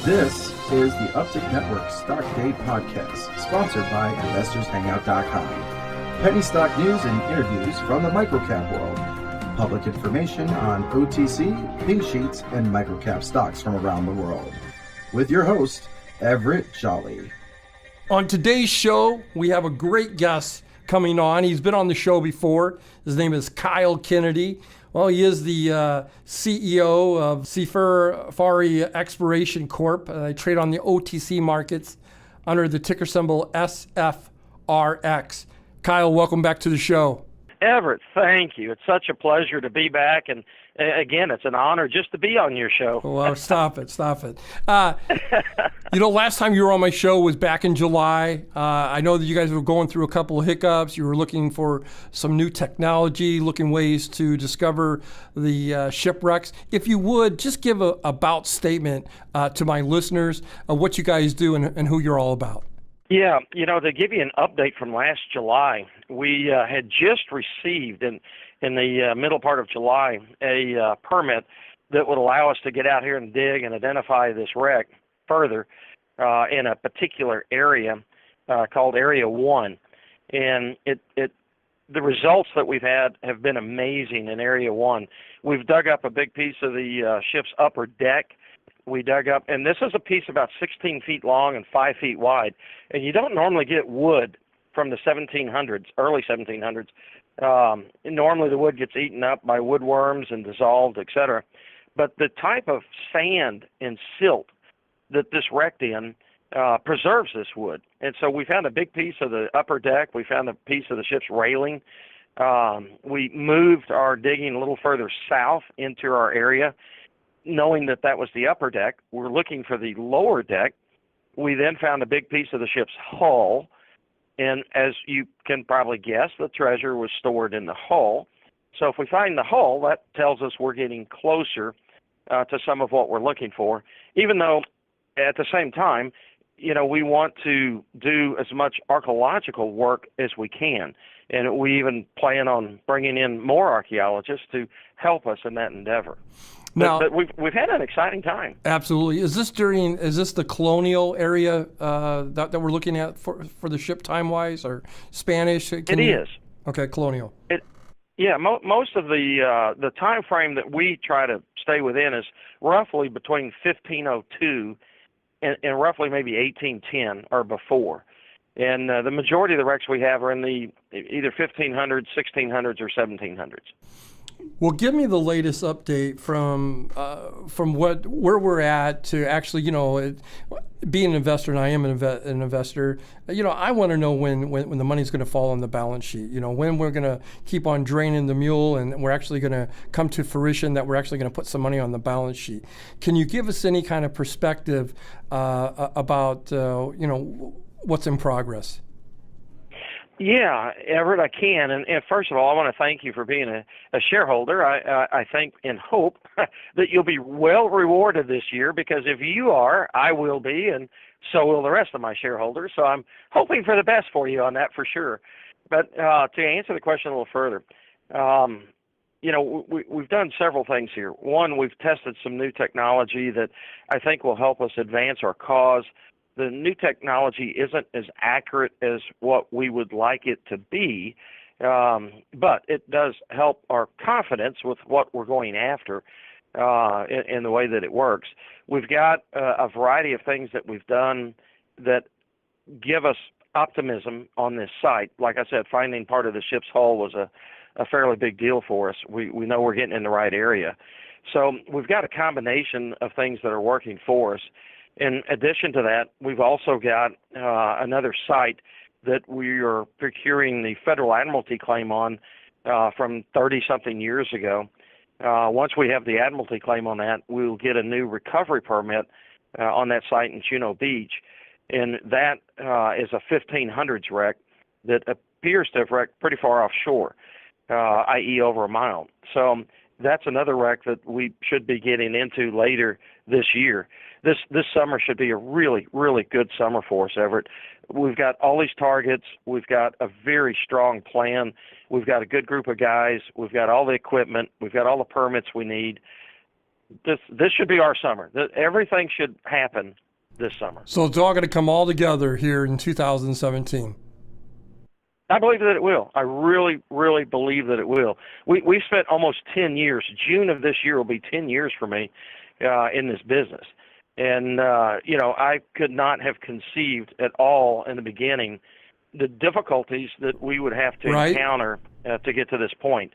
This is the Uptick Network Stock Day Podcast, sponsored by InvestorsHangout.com. Penny stock news and interviews from the microcap world. Public information on OTC, pink sheets, and microcap stocks from around the world. With your host, Everett Jolly. On today's show, we have a great guest coming on. He's been on the show before. His name is Kyle Kennedy. Well, he is the CEO of Seafarer Exploration Corp. They trade on the OTC markets under the ticker symbol SFRX. Kyle, welcome back to the show. Everett, thank you. It's such a pleasure to be back. And again, it's an honor just to be on your show. Well, stop it. Last time you were on my show was back in July. I know that you guys were going through a couple of hiccups. You were looking for some new technology, looking ways to discover the shipwrecks. If you would, just give a about statement to my listeners of what you guys do and who you're all about. Yeah, to give you an update from last July, we had just received in the middle part of July a permit that would allow us to get out here and dig and identify this wreck further in a particular area called Area 1. And the results that we've had have been amazing in Area 1. We've dug up a big piece of the ship's upper deck. We dug up, and this is a piece about 16 feet long and 5 feet wide. And you don't normally get wood from the 1700s, early 1700s. Normally the wood gets eaten up by woodworms and dissolved, etc. But the type of sand and silt that this wrecked in preserves this wood. And so we found a big piece of the upper deck. We found a piece of the ship's railing. We moved our digging a little further south into our area, knowing that was the upper deck. We're looking for the lower deck. We then found a big piece of the ship's hull. And as you can probably guess, the treasure was stored in the hull. So if we find the hull, that tells us we're getting closer to some of what we're looking for, even though at the same time, we want to do as much archaeological work as we can. And we even plan on bringing in more archaeologists to help us in that endeavor. Now, but we've had an exciting time. Absolutely. Is this the colonial area that we're looking at for the ship time-wise, or Spanish? It is. Okay, colonial. Most of the time frame that we try to stay within is roughly between 1502 and roughly maybe 1810 or before. And the majority of the wrecks we have are in the either 1500s, 1600s, or 1700s. Well, give me the latest update from where we're at to actually, being an investor, and I am an investor. I want to know when the money's going to fall on the balance sheet. When we're going to keep on draining the mule, and we're actually going to come to fruition that we're actually going to put some money on the balance sheet. Can you give us any kind of perspective about what's in progress? Yeah, Everett, I can. And first of all, I want to thank you for being a shareholder. I think and hope that you'll be well rewarded this year, because if you are, I will be, and so will the rest of my shareholders. So I'm hoping for the best for you on that for sure. But to answer the question a little further, we've done several things here. One, we've tested some new technology that I think will help us advance our cause. The new technology isn't as accurate as what we would like it to be, but it does help our confidence with what we're going after in the way that it works. We've got a variety of things that we've done that give us optimism on this site. Like I said, finding part of the ship's hull was a fairly big deal for us. We know we're getting in the right area. So we've got a combination of things that are working for us. In addition to that, we've also got another site that we are procuring the Federal Admiralty claim on from 30-something years ago. Once we have the Admiralty claim on that, we'll get a new recovery permit on that site in Juno Beach. And that is a 1500s wreck that appears to have wrecked pretty far offshore, i.e. over a mile. So that's another wreck that we should be getting into later this year. This summer should be a really, really good summer for us, Everett. We've got all these targets. We've got a very strong plan. We've got a good group of guys. We've got all the equipment. We've got all the permits we need. this should be our summer. Everything should happen this summer. So it's all going to come all together here in 2017. I believe that it will. I really, really believe that it will. We spent almost 10 years. June of this year will be 10 years for me in this business. And, I could not have conceived at all in the beginning the difficulties that we would have to encounter to get to this point.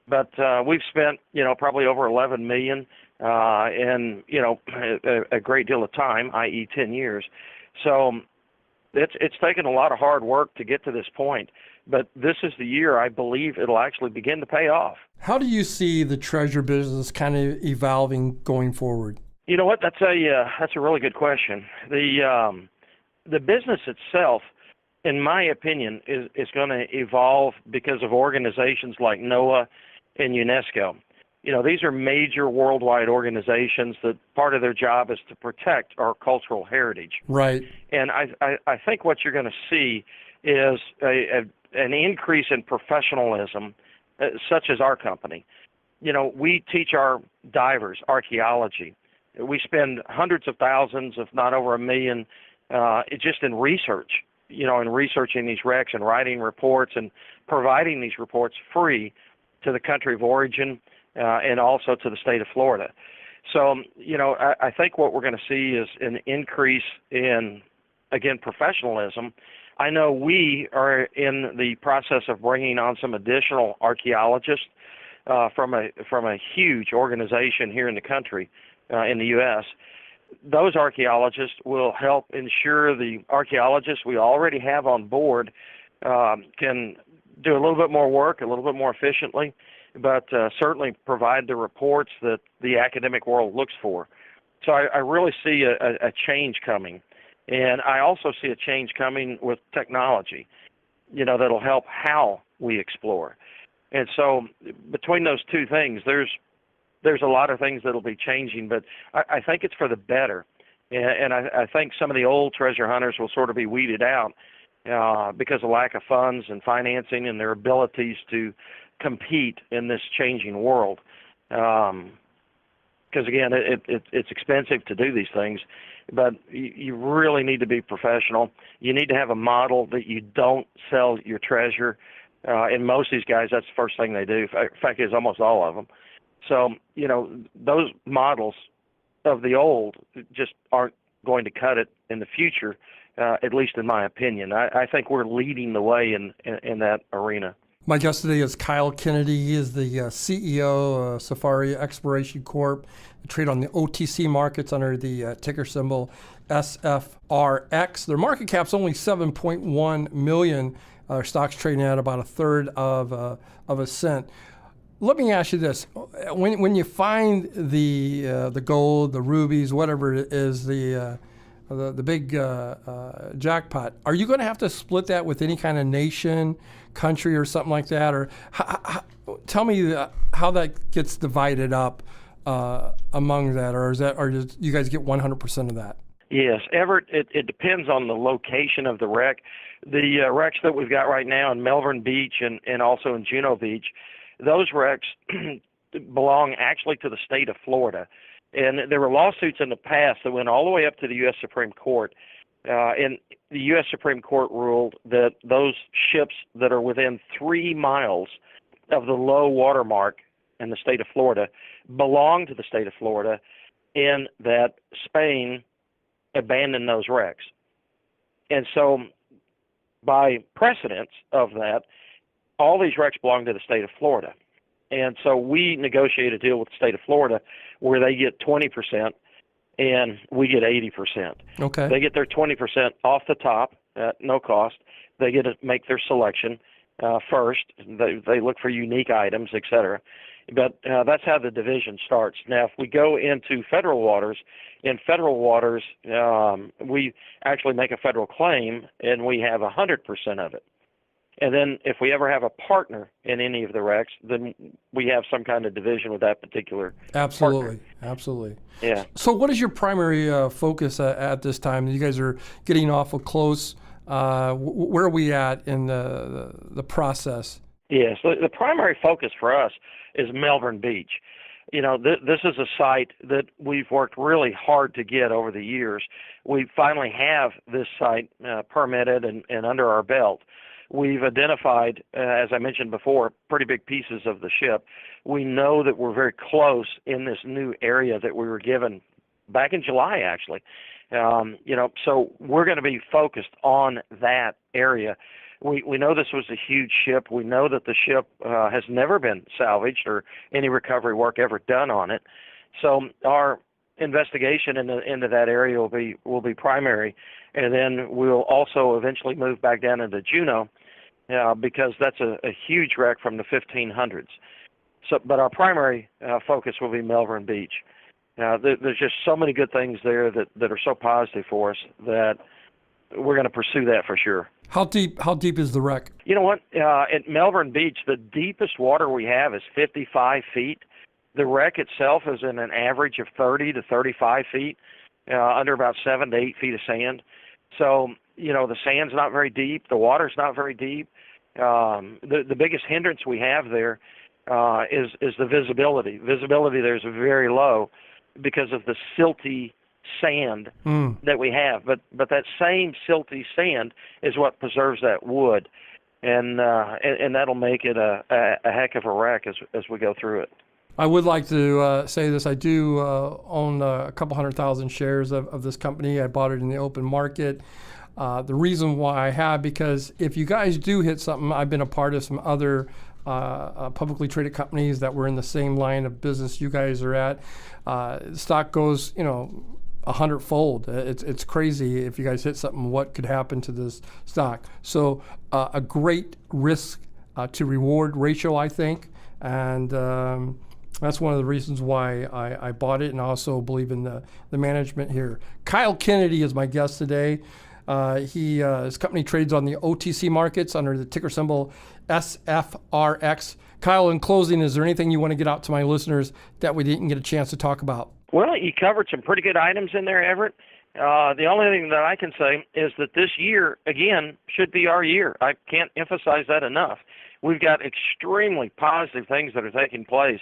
But we've spent, probably over $11 million and, a great deal of time, i.e. 10 years. So it's taken a lot of hard work to get to this point. But this is the year I believe it'll actually begin to pay off. How do you see the treasure business kind of evolving going forward? You know what? That's a really good question. The business itself, in my opinion, is going to evolve because of organizations like NOAA and UNESCO. These are major worldwide organizations that part of their job is to protect our cultural heritage. Right. And I think what you're going to see is an increase in professionalism, such as our company. We teach our divers archaeology. We spend hundreds of thousands, if not over $1 million, just in research, in researching these wrecks and writing reports and providing these reports free to the country of origin and also to the state of Florida. So, I think what we're going to see is an increase in, again, professionalism. I know we are in the process of bringing on some additional archaeologists from a huge organization here in the country, in the U.S. Those archaeologists will help ensure the archaeologists we already have on board can do a little bit more work, a little bit more efficiently, but certainly provide the reports that the academic world looks for. So I really see a change coming. And I also see a change coming with technology, that'll help how we explore. And so between those two things, there's a lot of things that'll be changing, but I think it's for the better. And I think some of the old treasure hunters will sort of be weeded out because of lack of funds and financing and their abilities to compete in this changing world. Because, again, it's expensive to do these things, but you really need to be professional. You need to have a model that you don't sell your treasure. And most of these guys, that's the first thing they do. In fact, it's almost all of them. So, those models of the old just aren't going to cut it in the future, at least in my opinion. I think we're leading the way in that arena. My guest today is Kyle Kennedy. He is the CEO of Seafarer Exploration Corp. They trade on the OTC markets under the ticker symbol SFRX. Their market cap's only $7.1 million. Our stock's trading at about a third of a cent. Let me ask you this: when you find the gold, the rubies, whatever it is, the big jackpot, are you going to have to split that with any kind of nation, country, or something like that? Or tell me how that gets divided up among that, or does you guys get 100% of that? Yes, Everett, it depends on the location of the wreck. The wrecks that we've got right now in Melbourne Beach and also in Juno Beach, those wrecks belong actually to the state of Florida. And there were lawsuits in the past that went all the way up to the U.S. Supreme Court. And the U.S. Supreme Court ruled that those ships that are within 3 miles of the low water mark in the state of Florida belong to the state of Florida, and that Spain abandoned those wrecks. And so by precedence of that, all these wrecks belong to the state of Florida. And so we negotiate a deal with the state of Florida where they get 20% and we get 80%. Okay. They get their 20% off the top at no cost. They get to make their selection first. They look for unique items, et cetera. But that's how the division starts. Now, if we go into federal waters, in federal waters, we actually make a federal claim and we have 100% of it. And then if we ever have a partner in any of the wrecks, then we have some kind of division with that particular Absolutely. partner. Absolutely. Yeah. So what is your primary focus at this time? You guys are getting awful close. Where are we at in the process? Yes. The primary focus for us is Melbourne Beach. this is a site that we've worked really hard to get over the years. We finally have this site permitted and under our belt. We've identified, as I mentioned before, pretty big pieces of the ship. We know that we're very close in this new area that we were given back in July, actually. So we're going to be focused on that area. We know this was a huge ship. We know that the ship has never been salvaged or any recovery work ever done on it. So our investigation into that area will be primary, and then we'll also eventually move back down into Juneau because that's a huge wreck from the 1500s. So, but our primary focus will be Melbourne Beach. There's just so many good things there that are so positive for us that we're going to pursue that for sure. How deep is the wreck? You know what? At Melbourne Beach, the deepest water we have is 55 feet. The wreck itself is in an average of 30 to 35 feet, under about 7 to 8 feet of sand. So, the sand's not very deep. The water's not very deep. The biggest hindrance we have there is the visibility. Visibility there is very low because of the silty sand that we have, but that same silty sand is what preserves that wood, and that'll make it a heck of a wreck as we go through it. I would like to say this. I do own a couple 100,000 shares of this company. I bought it in the open market. The reason why I have, because if you guys do hit something, I've been a part of some other publicly traded companies that were in the same line of business you guys are at. Stock goes, 100-fold. It's crazy if you guys hit something, what could happen to this stock. So a great risk to reward ratio, I think. And that's one of the reasons why I bought it, and I also believe in the management here. Kyle Kennedy is my guest today. His company trades on the OTC markets under the ticker symbol SFRX. Kyle, in closing, is there anything you want to get out to my listeners that we didn't get a chance to talk about? Well, you covered some pretty good items in there, Everett. The only thing that I can say is that this year, again, should be our year. I can't emphasize that enough. We've got extremely positive things that are taking place,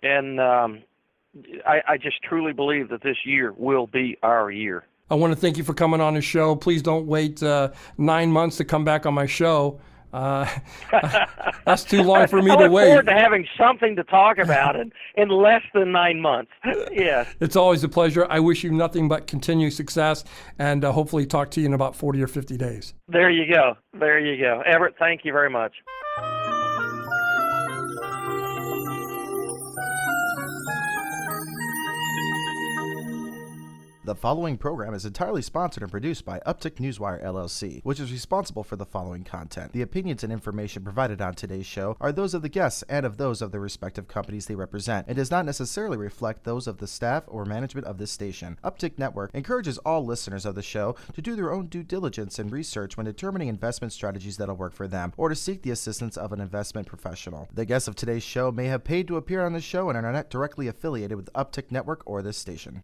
and I just truly believe that this year will be our year. I want to thank you for coming on the show. Please don't wait 9 months to come back on my show. That's too long for me to wait. I look forward to having something to talk about in less than 9 months. Yeah. It's always a pleasure. I wish you nothing but continued success, and hopefully talk to you in about 40 or 50 days. There you go. Everett, thank you very much. The following program is entirely sponsored and produced by Uptick Newswire LLC, which is responsible for the following content. The opinions and information provided on today's show are those of the guests and of those of the respective companies they represent, and does not necessarily reflect those of the staff or management of this station. Uptick Network encourages all listeners of the show to do their own due diligence and research when determining investment strategies that'll work for them, or to seek the assistance of an investment professional. The guests of today's show may have paid to appear on the show and are not directly affiliated with Uptick Network or this station.